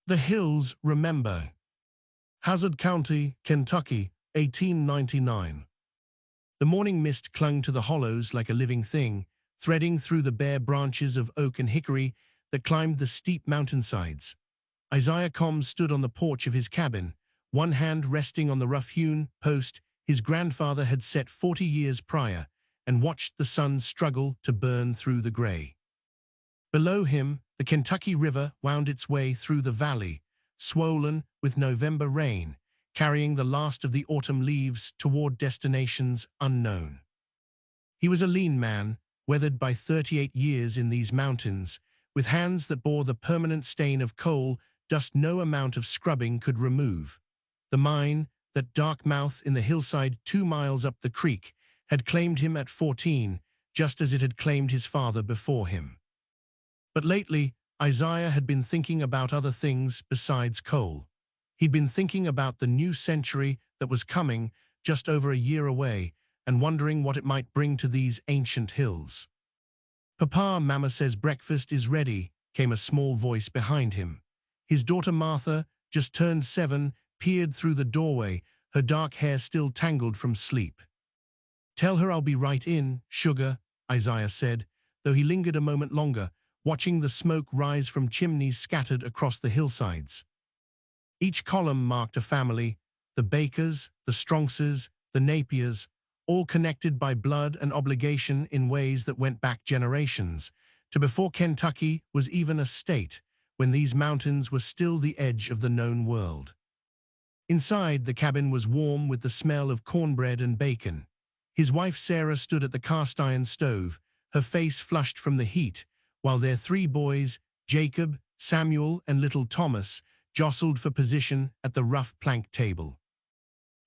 The Hills Remember. Hazard County, Kentucky, 1899. The morning mist clung to the hollows like a living thing, threading through the bare branches of oak and hickory that climbed the steep mountainsides. Isaiah Combs stood on the porch of his cabin, one hand resting on the rough-hewn post his grandfather had set 40 years prior, and watched the sun struggle to burn through the gray. Below him, the Kentucky River wound its way through the valley, swollen with November rain, carrying the last of the autumn leaves toward destinations unknown. He was a lean man, weathered by 38 years in these mountains, with hands that bore the permanent stain of coal dust no amount of scrubbing could remove. The mine, that dark mouth in the hillside 2 miles up the creek, had claimed him at 14, just as it had claimed his father before him. But lately, Isaiah had been thinking about other things besides coal. He'd been thinking about the new century that was coming just over a year away, and wondering what it might bring to these ancient hills. "Papa, Mama says breakfast is ready," came a small voice behind him. His daughter Martha, just turned 7, peered through the doorway, her dark hair still tangled from sleep. "Tell her I'll be right in, sugar," Isaiah said, though he lingered a moment longer, watching the smoke rise from chimneys scattered across the hillsides. Each column marked a family, the Bakers, the Stronkses, the Napiers, all connected by blood and obligation in ways that went back generations, to before Kentucky was even a state, when these mountains were still the edge of the known world. Inside, the cabin was warm with the smell of cornbread and bacon. His wife Sarah stood at the cast-iron stove, her face flushed from the heat, while their 3 boys, Jacob, Samuel, and little Thomas, jostled for position at the rough plank table.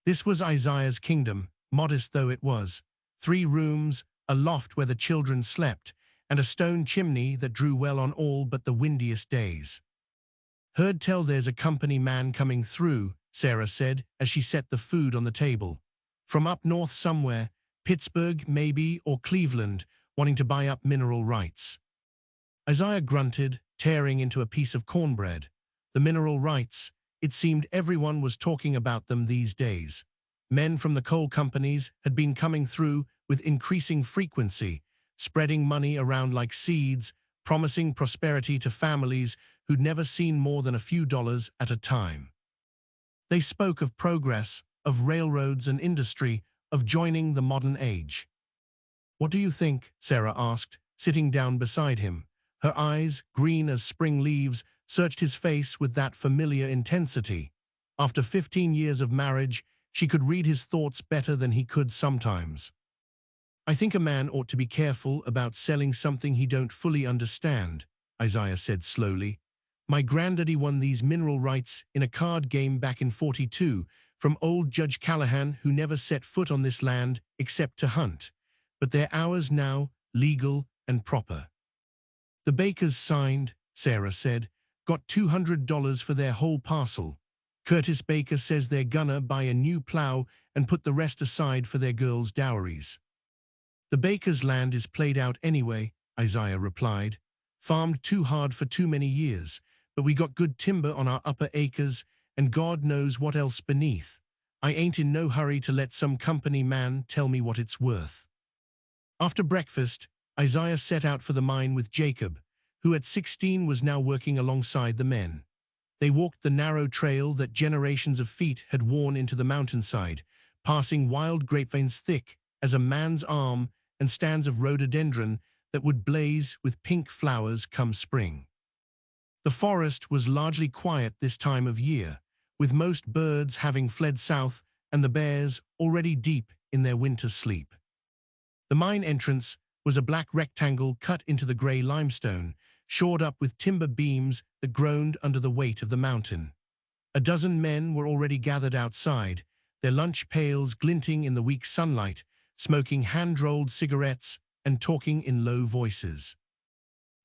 This was Isaiah's kingdom, modest though it was: 3 rooms, a loft where the children slept, and a stone chimney that drew well on all but the windiest days. "Heard tell there's a company man coming through," Sarah said as she set the food on the table. "From up north somewhere, Pittsburgh maybe, or Cleveland, wanting to buy up mineral rights." Isaiah grunted, tearing into a piece of cornbread. The mineral rights, it seemed everyone was talking about them these days. Men from the coal companies had been coming through with increasing frequency, spreading money around like seeds, promising prosperity to families who'd never seen more than a few dollars at a time. They spoke of progress, of railroads and industry, of joining the modern age. "What do you think?" Sarah asked, sitting down beside him. Her eyes, green as spring leaves, searched his face with that familiar intensity. After 15 years of marriage, she could read his thoughts better than he could sometimes. "I think a man ought to be careful about selling something he don't fully understand," Isaiah said slowly. "My granddaddy won these mineral rights in a card game back in '42 from old Judge Callahan, who never set foot on this land except to hunt. But they're ours now, legal and proper." "The Bakers signed," Sarah said, "got $200 for their whole parcel. Curtis Baker says they're gonna buy a new plow and put the rest aside for their girls' dowries." "The Bakers' land is played out anyway," Isaiah replied. "Farmed too hard for too many years, but we got good timber on our upper acres and God knows what else beneath. I ain't in no hurry to let some company man tell me what it's worth." After breakfast, Isaiah set out for the mine with Jacob, who at 16 was now working alongside the men. They walked the narrow trail that generations of feet had worn into the mountainside, passing wild grapevines thick as a man's arm and stands of rhododendron that would blaze with pink flowers come spring. The forest was largely quiet this time of year, with most birds having fled south and the bears already deep in their winter sleep. The mine entrance was a black rectangle cut into the gray limestone, shored up with timber beams that groaned under the weight of the mountain. A dozen men were already gathered outside, their lunch pails glinting in the weak sunlight, smoking hand-rolled cigarettes and talking in low voices.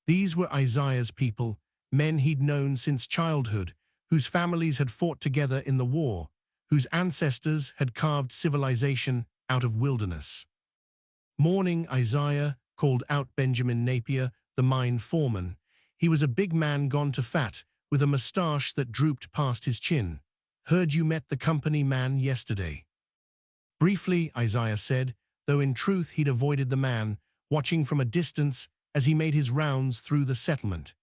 These were Isaiah's people, men he'd known since childhood, whose families had fought together in the war, whose ancestors had carved civilization out of wilderness. "Morning, Isaiah," called out Benjamin Napier, the mine foreman. He was a big man gone to fat, with a mustache that drooped past his chin. "Heard you met the company man yesterday." "Briefly," Isaiah said, though in truth he'd avoided the man, watching from a distance as he made his rounds through the settlement.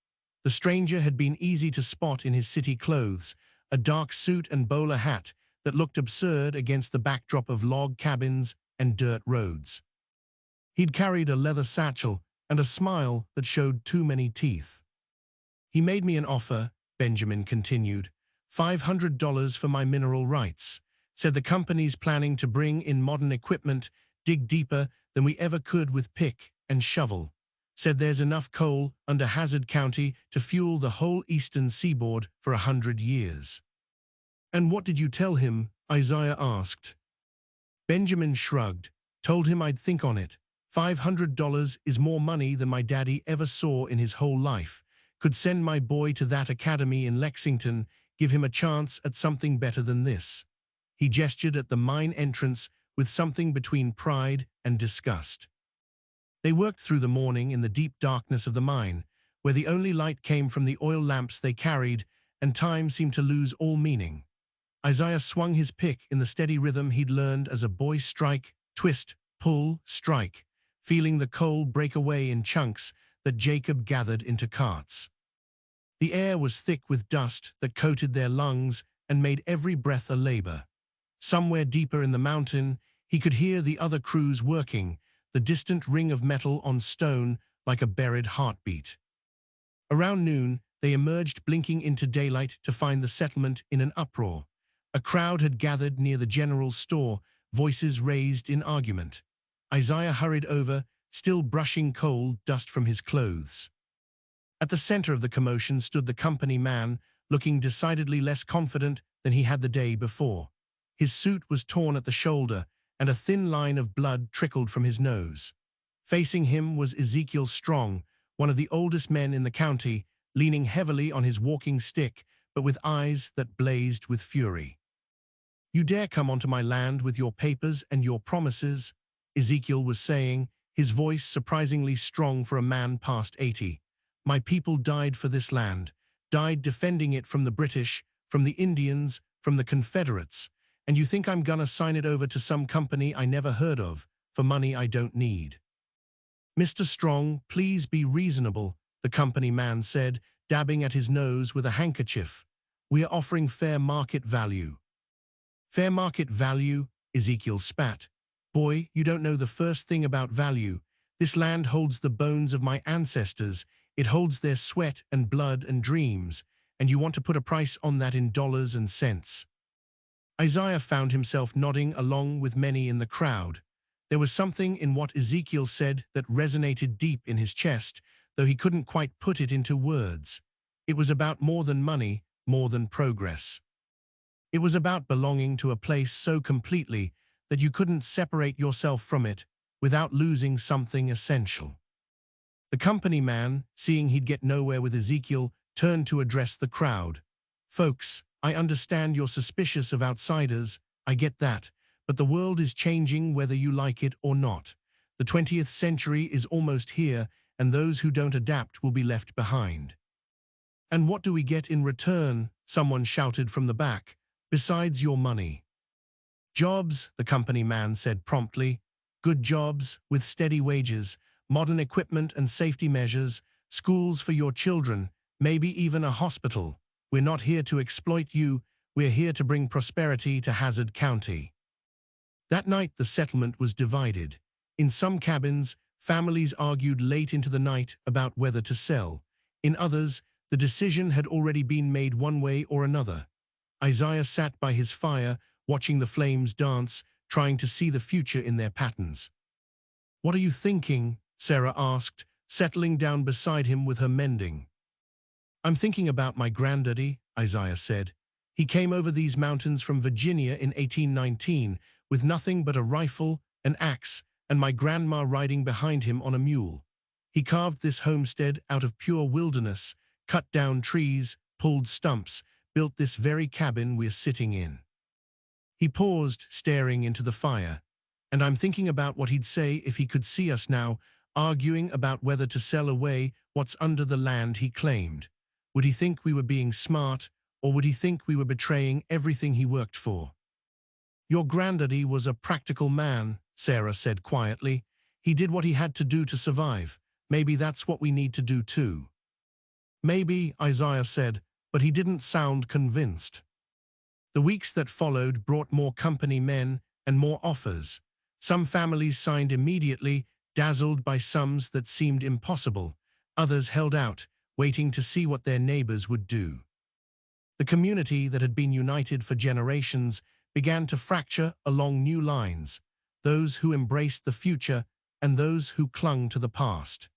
The stranger had been easy to spot in his city clothes, a dark suit and bowler hat that looked absurd against the backdrop of log cabins and dirt roads. He'd carried a leather satchel and a smile that showed too many teeth. "He made me an offer," Benjamin continued, $500 for my mineral rights. Said the company's planning to bring in modern equipment, dig deeper than we ever could with pick and shovel. Said there's enough coal under Hazard County to fuel the whole eastern seaboard for 100 years. "And what did you tell him?" Isaiah asked. Benjamin shrugged, "Told him I'd think on it. $500 is more money than my daddy ever saw in his whole life. Could send my boy to that academy in Lexington, give him a chance at something better than this." He gestured at the mine entrance with something between pride and disgust. They worked through the morning in the deep darkness of the mine, where the only light came from the oil lamps they carried, and time seemed to lose all meaning. Isaiah swung his pick in the steady rhythm he'd learned as a boy: strike, twist, pull, strike, feeling the coal break away in chunks that Jacob gathered into carts. The air was thick with dust that coated their lungs and made every breath a labor. Somewhere deeper in the mountain, he could hear the other crews working, the distant ring of metal on stone like a buried heartbeat. Around noon, they emerged blinking into daylight to find the settlement in an uproar. A crowd had gathered near the general store, voices raised in argument. Isaiah hurried over, still brushing coal dust from his clothes. At the center of the commotion stood the company man, looking decidedly less confident than he had the day before. His suit was torn at the shoulder, and a thin line of blood trickled from his nose. Facing him was Ezekiel Strong, one of the oldest men in the county, leaning heavily on his walking stick, but with eyes that blazed with fury. "You dare come onto my land with your papers and your promises," Ezekiel was saying, his voice surprisingly strong for a man past 80. "My people died for this land, died defending it from the British, from the Indians, from the Confederates, and you think I'm gonna sign it over to some company I never heard of, for money I don't need?" "Mr. Strong, please be reasonable," the company man said, dabbing at his nose with a handkerchief. "We are offering fair market value." "Fair market value?" Ezekiel spat. "Boy, you don't know the first thing about value. This land holds the bones of my ancestors. It holds their sweat and blood and dreams, and you want to put a price on that in dollars and cents." Isaiah found himself nodding along with many in the crowd. There was something in what Ezekiel said that resonated deep in his chest, though he couldn't quite put it into words. It was about more than money, more than progress. It was about belonging to a place so completely that you couldn't separate yourself from it without losing something essential. The company man, seeing he'd get nowhere with Ezekiel, turned to address the crowd. "Folks, I understand you're suspicious of outsiders, I get that, but the world is changing whether you like it or not. The 20th century is almost here, and those who don't adapt will be left behind." "And what do we get in return?" someone shouted from the back, "besides your money?" "Jobs," the company man said promptly. "Good jobs, with steady wages, modern equipment and safety measures, schools for your children, maybe even a hospital. We're not here to exploit you, we're here to bring prosperity to Hazard County." That night the settlement was divided. In some cabins, families argued late into the night about whether to sell. In others, the decision had already been made one way or another. Isaiah sat by his fire, watching the flames dance, trying to see the future in their patterns. "What are you thinking?" Sarah asked, settling down beside him with her mending. "I'm thinking about my granddaddy," Isaiah said. "He came over these mountains from Virginia in 1819 with nothing but a rifle, an axe, and my grandma riding behind him on a mule. He carved this homestead out of pure wilderness, cut down trees, pulled stumps, built this very cabin we're sitting in." He paused, staring into the fire. "And I'm thinking about what he'd say if he could see us now, arguing about whether to sell away what's under the land he claimed. Would he think we were being smart, or would he think we were betraying everything he worked for? Your granddaddy was a practical man, Sarah said quietly. He did what he had to do to survive. Maybe that's what we need to do too. Maybe, Isaiah said, but he didn't sound convinced. The weeks that followed brought more company men and more offers. Some families signed immediately, dazzled by sums that seemed impossible. Others held out, waiting to see what their neighbors would do. The community that had been united for generations began to fracture along new lines, those who embraced the future and those who clung to the past.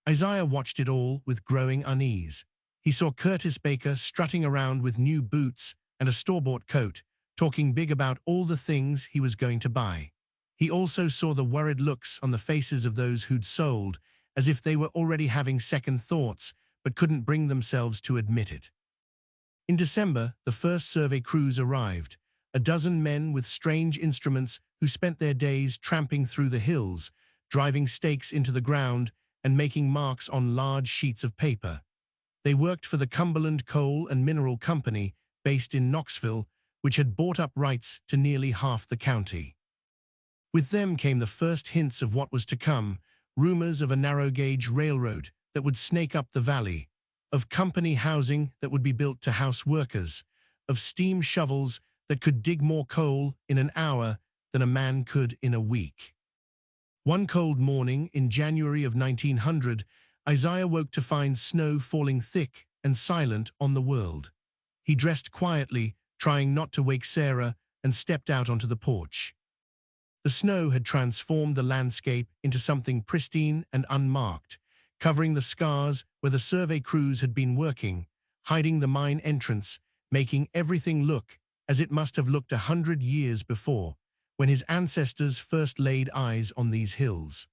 Isaiah watched it all with growing unease. He saw Curtis Baker strutting around with new boots and a store-bought coat, talking big about all the things he was going to buy. He also saw the worried looks on the faces of those who'd sold, as if they were already having second thoughts but couldn't bring themselves to admit it. In December, the first survey crews arrived, a dozen men with strange instruments who spent their days tramping through the hills, driving stakes into the ground and making marks on large sheets of paper. They worked for the Cumberland Coal and Mineral Company, based in Knoxville, which had bought up rights to nearly half the county. With them came the first hints of what was to come, rumors of a narrow-gauge railroad that would snake up the valley, of company housing that would be built to house workers, of steam shovels that could dig more coal in an hour than a man could in a week. One cold morning in January of 1900, Isaiah woke to find snow falling thick and silent on the world. He dressed quietly, trying not to wake Sarah, and stepped out onto the porch. The snow had transformed the landscape into something pristine and unmarked, covering the scars where the survey crews had been working, hiding the mine entrance, making everything look as it must have looked 100 years before, when his ancestors first laid eyes on these hills.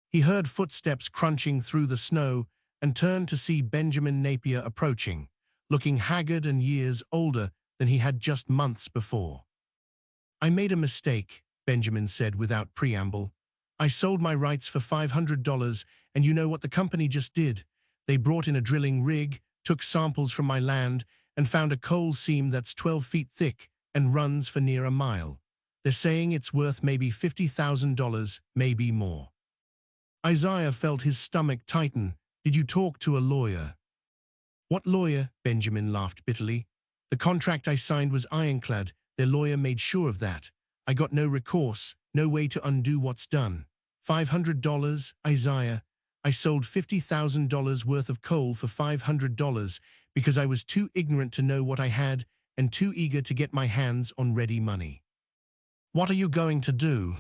He heard footsteps crunching through the snow and turned to see Benjamin Napier approaching, looking haggard and years older than he had just months before. "I made a mistake," Benjamin said without preamble. "I sold my rights for $500, and you know what the company just did? They brought in a drilling rig, took samples from my land, and found a coal seam that's 12 feet thick and runs for near a mile. They're saying it's worth maybe $50,000, maybe more." Isaiah felt his stomach tighten. "Did you talk to a lawyer?" "What lawyer?" Benjamin laughed bitterly. "The contract I signed was ironclad. Their lawyer made sure of that. I got no recourse, no way to undo what's done. $500, Isaiah. I sold $50,000 worth of coal for $500 because I was too ignorant to know what I had and too eager to get my hands on ready money." "What are you going to do?"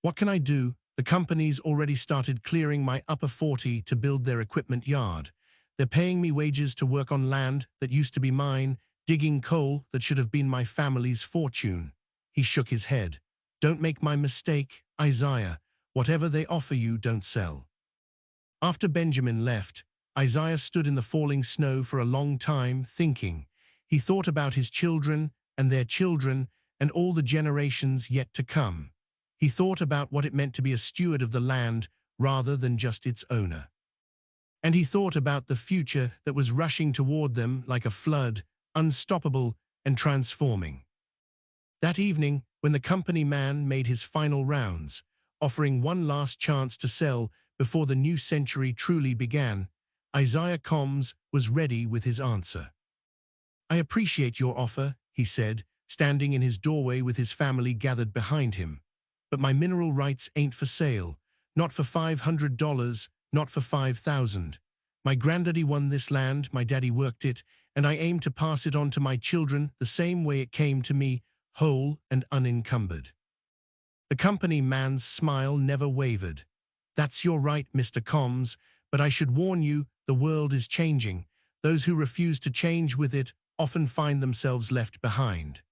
"What can I do? The company's already started clearing my upper 40 to build their equipment yard. They're paying me wages to work on land that used to be mine, digging coal that should have been my family's fortune." He shook his head. "Don't make my mistake, Isaiah. Whatever they offer you, don't sell." After Benjamin left, Isaiah stood in the falling snow for a long time, thinking. He thought about his children and their children and all the generations yet to come. He thought about what it meant to be a steward of the land rather than just its owner. And he thought about the future that was rushing toward them like a flood, unstoppable and transforming. That evening, when the company man made his final rounds, offering one last chance to sell before the new century truly began, Isaiah Combs was ready with his answer. "I appreciate your offer," he said, standing in his doorway with his family gathered behind him. "But my mineral rights ain't for sale. Not for $500, not for $5,000. My granddaddy won this land, my daddy worked it, and I aim to pass it on to my children the same way it came to me, whole and unencumbered." The company man's smile never wavered. "That's your right, Mr. Combs, but I should warn you, the world is changing. Those who refuse to change with it often find themselves left behind."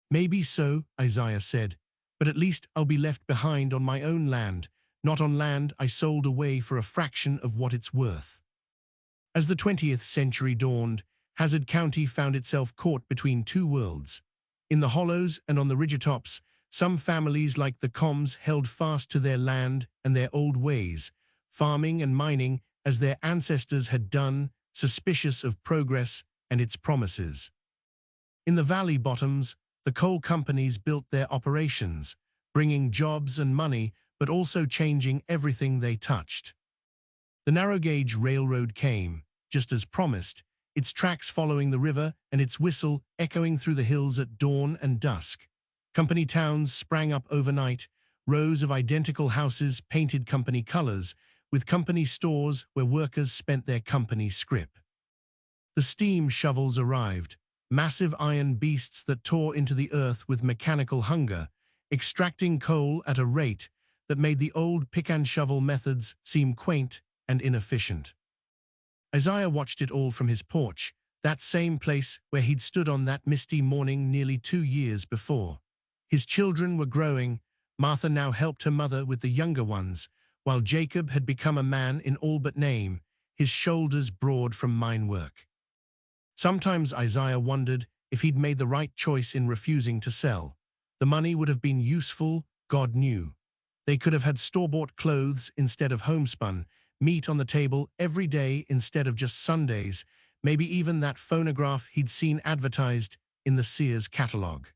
"Maybe so," Isaiah said, "but at least I'll be left behind on my own land, not on land I sold away for a fraction of what it's worth." As the 20th century dawned, Hazard County found itself caught between two worlds. In the hollows and on the ridgetops, some families like the Combs held fast to their land and their old ways, farming and mining as their ancestors had done, suspicious of progress and its promises. In the valley bottoms, the coal companies built their operations, bringing jobs and money, but also changing everything they touched. The narrow-gauge railroad came, just as promised, its tracks following the river and its whistle echoing through the hills at dawn and dusk. Company towns sprang up overnight, rows of identical houses painted company colors, with company stores where workers spent their company scrip. The steam shovels arrived, massive iron beasts that tore into the earth with mechanical hunger, extracting coal at a rate that made the old pick-and-shovel methods seem quaint and inefficient. Isaiah watched it all from his porch, that same place where he'd stood on that misty morning nearly 2 years before. His children were growing. Martha now helped her mother with the younger ones, while Jacob had become a man in all but name, his shoulders broad from mine work. Sometimes Isaiah wondered if he'd made the right choice in refusing to sell. The money would have been useful, God knew. They could have had store-bought clothes instead of homespun, meat on the table every day instead of just Sundays, maybe even that phonograph he'd seen advertised in the Sears catalog.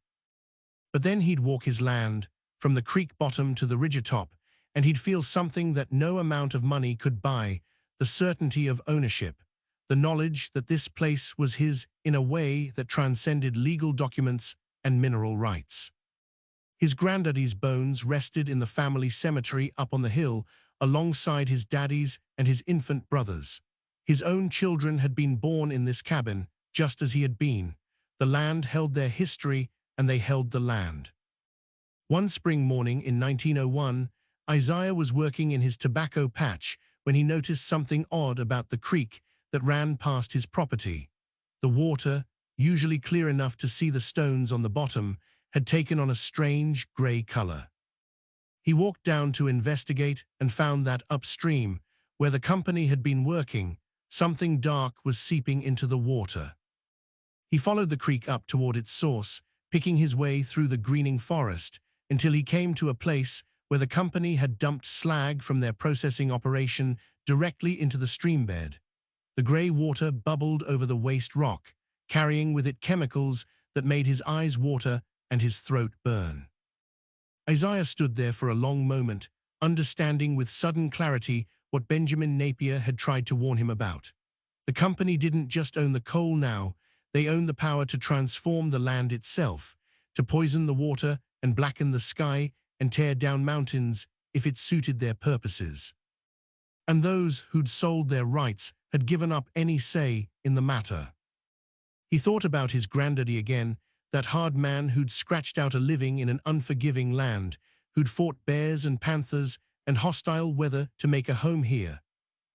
But then he'd walk his land, from the creek bottom to the ridge atop, and he'd feel something that no amount of money could buy, the certainty of ownership, the knowledge that this place was his in a way that transcended legal documents and mineral rights. His granddaddy's bones rested in the family cemetery up on the hill, alongside his daddy's and his infant brothers. His own children had been born in this cabin, just as he had been. The land held their history, and they held the land. One spring morning in 1901, Isaiah was working in his tobacco patch when he noticed something odd about the creek that ran past his property. The water, usually clear enough to see the stones on the bottom, had taken on a strange gray color. He walked down to investigate and found that upstream, where the company had been working, something dark was seeping into the water. He followed the creek up toward its source, picking his way through the greening forest, until he came to a place where the company had dumped slag from their processing operation directly into the streambed. The gray water bubbled over the waste rock, carrying with it chemicals that made his eyes water and his throat burn. Isaiah stood there for a long moment, understanding with sudden clarity what Benjamin Napier had tried to warn him about. The company didn't just own the coal now, they owned the power to transform the land itself, to poison the water and blacken the sky and tear down mountains if it suited their purposes. And those who'd sold their rights had given up any say in the matter. He thought about his granddaddy again, that hard man who'd scratched out a living in an unforgiving land, who'd fought bears and panthers and hostile weather to make a home here.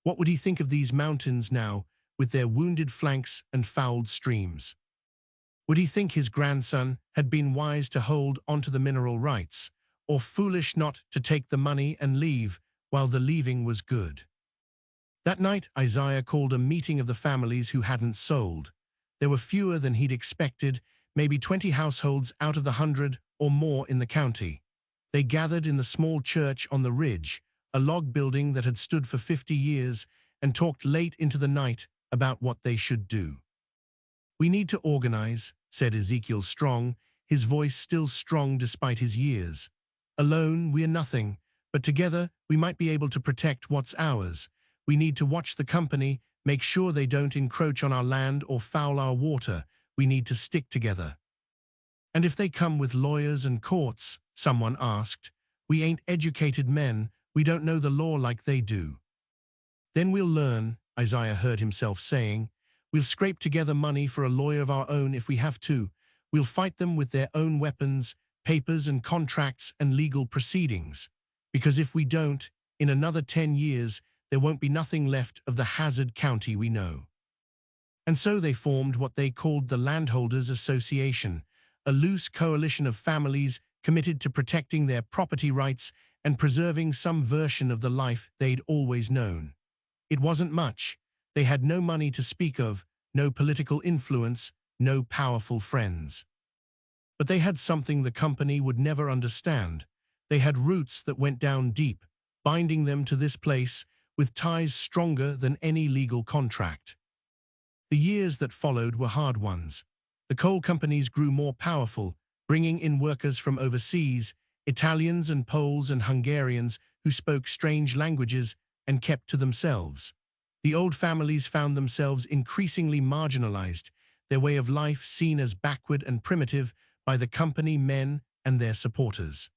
What would he think of these mountains now, with their wounded flanks and fouled streams? Would he think his grandson had been wise to hold onto the mineral rights, or foolish not to take the money and leave while the leaving was good? That night, Isaiah called a meeting of the families who hadn't sold. There were fewer than he'd expected, maybe 20 households out of the 100 or more in the county. They gathered in the small church on the ridge, a log building that had stood for 50 years, and talked late into the night about what they should do. "We need to organize," said Ezekiel Strong, his voice still strong despite his years. "Alone, we're nothing, but together we might be able to protect what's ours. We need to watch the company, make sure they don't encroach on our land or foul our water. We need to stick together." "And if they come with lawyers and courts?" someone asked. "We ain't educated men, we don't know the law like they do." "Then we'll learn," Isaiah heard himself saying. "We'll scrape together money for a lawyer of our own if we have to. We'll fight them with their own weapons, papers and contracts and legal proceedings. Because if we don't, in another 10 years, there won't be nothing left of the Hazard County we know." And so they formed what they called the Landholders Association, a loose coalition of families committed to protecting their property rights and preserving some version of the life they'd always known. It wasn't much. They had no money to speak of, no political influence, no powerful friends. But they had something the company would never understand. They had roots that went down deep, binding them to this place with ties stronger than any legal contract. The years that followed were hard ones. The coal companies grew more powerful, bringing in workers from overseas, Italians and Poles and Hungarians who spoke strange languages and kept to themselves. The old families found themselves increasingly marginalized, their way of life seen as backward and primitive by the company men and their supporters.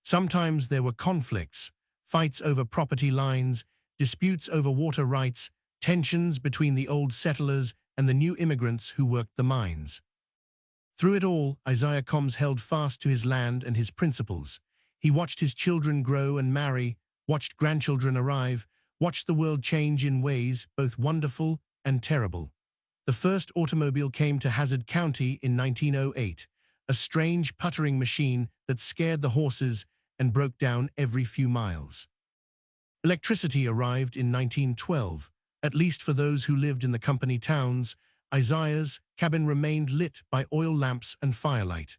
Sometimes there were conflicts, fights over property lines, disputes over water rights, tensions between the old settlers and the new immigrants who worked the mines. Through it all, Isaiah Combs held fast to his land and his principles. He watched his children grow and marry, watched grandchildren arrive, watched the world change in ways both wonderful and terrible. The first automobile came to Hazard County in 1908, a strange puttering machine that scared the horses and broke down every few miles. Electricity arrived in 1912, at least for those who lived in the company towns. Isaiah's cabin remained lit by oil lamps and firelight.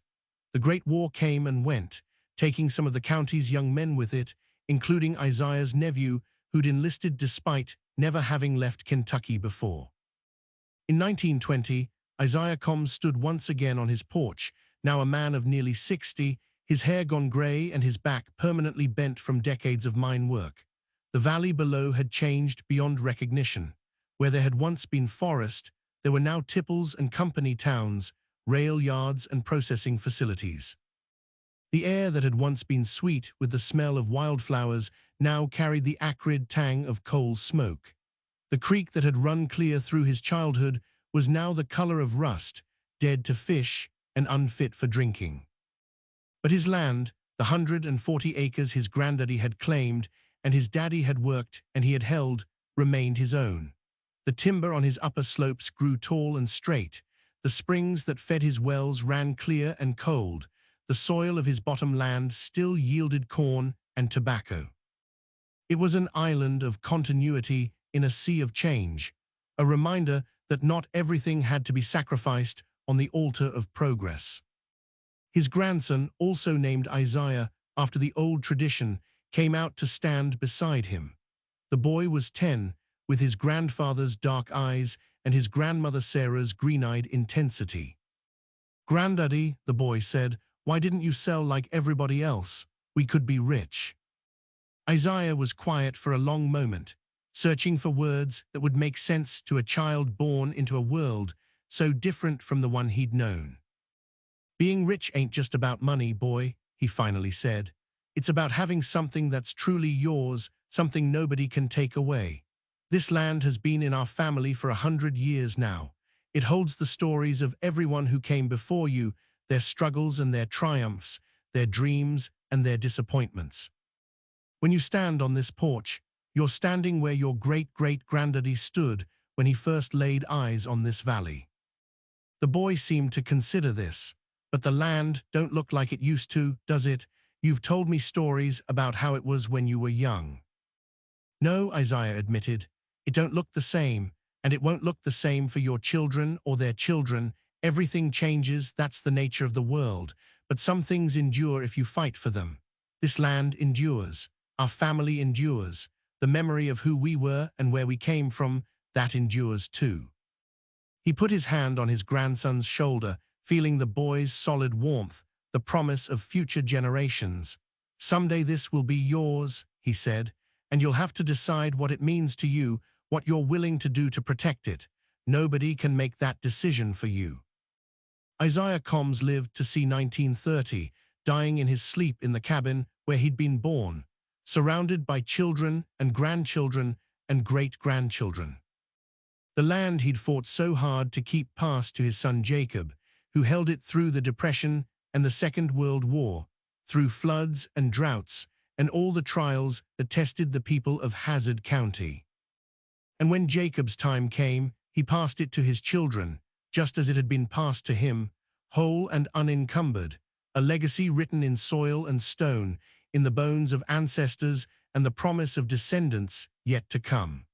The Great War came and went, taking some of the county's young men with it, including Isaiah's nephew, who'd enlisted despite never having left Kentucky before. In 1920, Isaiah Combs stood once again on his porch, now a man of nearly 60, his hair gone gray and his back permanently bent from decades of mine work. The valley below had changed beyond recognition. Where there had once been forest, there were now tipples and company towns, rail yards and processing facilities. The air that had once been sweet with the smell of wildflowers now carried the acrid tang of coal smoke. The creek that had run clear through his childhood was now the color of rust, dead to fish and unfit for drinking. But his land, the 140 acres his granddaddy had claimed and his daddy had worked and he had held, remained his own. The timber on his upper slopes grew tall and straight. The springs that fed his wells ran clear and cold. The soil of his bottom land still yielded corn and tobacco. It was an island of continuity in a sea of change, a reminder that not everything had to be sacrificed on the altar of progress. His grandson, also named Isaiah after the old tradition, came out to stand beside him. The boy was 10, with his grandfather's dark eyes and his grandmother Sarah's green-eyed intensity. "Granddaddy," the boy said, "why didn't you sell like everybody else? We could be rich." Isaiah was quiet for a long moment, searching for words that would make sense to a child born into a world so different from the one he'd known. "Being rich ain't just about money, boy," he finally said. "It's about having something that's truly yours, something nobody can take away. This land has been in our family for 100 years now. It holds the stories of everyone who came before you, their struggles and their triumphs, their dreams and their disappointments. When you stand on this porch, you're standing where your great-great-granddaddy stood when he first laid eyes on this valley." The boy seemed to consider this. "But the land don't look like it used to, does it? You've told me stories about how it was when you were young." "No," Isaiah admitted. "It don't look the same, and it won't look the same for your children or their children. Everything changes, that's the nature of the world. But some things endure if you fight for them. This land endures. Our family endures. The memory of who we were and where we came from, that endures too." He put his hand on his grandson's shoulder, feeling the boy's solid warmth, the promise of future generations. "Someday this will be yours," he said, "and you'll have to decide what it means to you, what you're willing to do to protect it. Nobody can make that decision for you." Isaiah Combs lived to see 1930, dying in his sleep in the cabin where he'd been born, surrounded by children and grandchildren and great-grandchildren. The land he'd fought so hard to keep passed to his son Jacob, who held it through the Depression and the Second World War, through floods and droughts, and all the trials that tested the people of Hazard County. And when Jacob's time came, he passed it to his children, just as it had been passed to him, whole and unencumbered, a legacy written in soil and stone, in the bones of ancestors and the promise of descendants yet to come.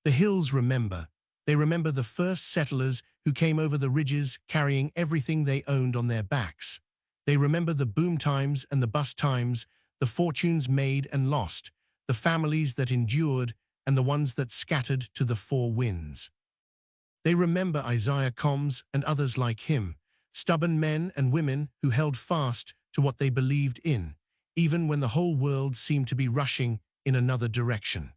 The hills remember. They remember the first settlers who came over the ridges carrying everything they owned on their backs. They remember the boom times and the bust times, the fortunes made and lost, the families that endured and the ones that scattered to the four winds. They remember Isaiah Combs and others like him, stubborn men and women who held fast to what they believed in, even when the whole world seemed to be rushing in another direction.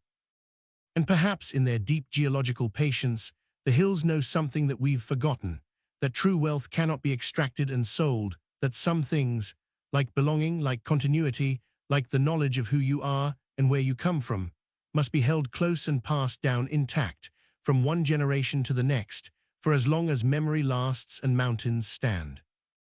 And perhaps in their deep geological patience, the hills know something that we've forgotten, that true wealth cannot be extracted and sold, that some things, like belonging, like continuity, like the knowledge of who you are and where you come from, must be held close and passed down intact, from one generation to the next, for as long as memory lasts and mountains stand.